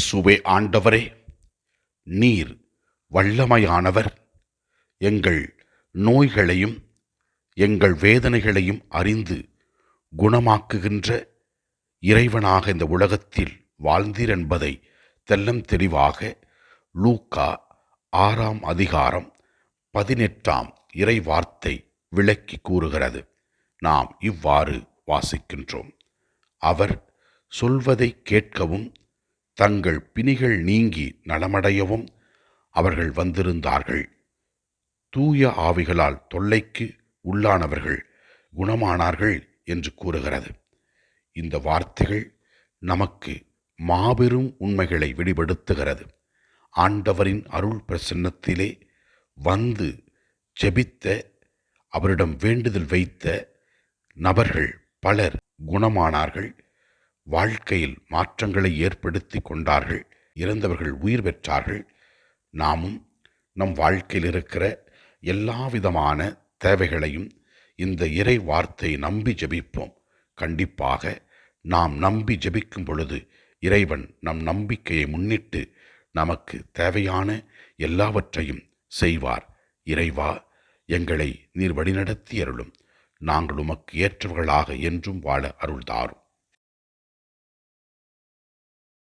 இயேசுவே ஆண்டவரே, நீர் வல்லமையானவர். எங்கள் நோய்களையும் எங்கள் வேதனைகளையும் அறிந்து குணமாக்குகின்ற இறைவனாக இந்த உலகத்தில் வாழ்ந்தீர் என்பதை தெல்லம் தெளிவாக லூக்கா 6ஆம் அதிகாரம் 18ஆம் இறை வார்த்தை விளக்கி கூறுகிறது. நாம் இவ்வாறு வாசிக்கின்றோம். அவர் சொல்வதை கேட்கவும் தங்கள் பிணிகள் நீங்கி நலமடையவும் அவர்கள் வந்திருந்தார்கள். தூய ஆவிகளால் தொல்லைக்கு உள்ளானவர்கள் குணமானார்கள் என்று கூறுகிறது. இந்த வார்த்தைகள் நமக்கு மாபெரும் உண்மைகளை வெளிப்படுத்துகிறது. ஆண்டவரின் அருள் பிரசன்னத்திலே வந்து ஜெபித்த, அவரிடம் வேண்டுதல் வைத்த நபர்கள் பலர் குணமானார்கள். வாழ்க்கையில் மாற்றங்களை ஏற்படுத்தி கொண்டார்கள். இறந்தவர்கள் உயிர் பெற்றார்கள். நாமும் நம் வாழ்க்கையில் இருக்கிற எல்லா விதமான தேவைகளையும் இந்த இறை வார்த்தை நம்பி ஜெபிப்போம். கண்டிப்பாக நாம் நம்பி ஜெபிக்கும் பொழுது இறைவன் நம் நம்பிக்கையை முன்னிட்டு நமக்கு தேவையான எல்லாவற்றையும் செய்வார். இறைவா, எங்களை நீர் வழிநடத்தி அருளும். நாங்கள் உமக்கு ஏற்றவர்களாக என்றும் வாழ அருள்தாரும்.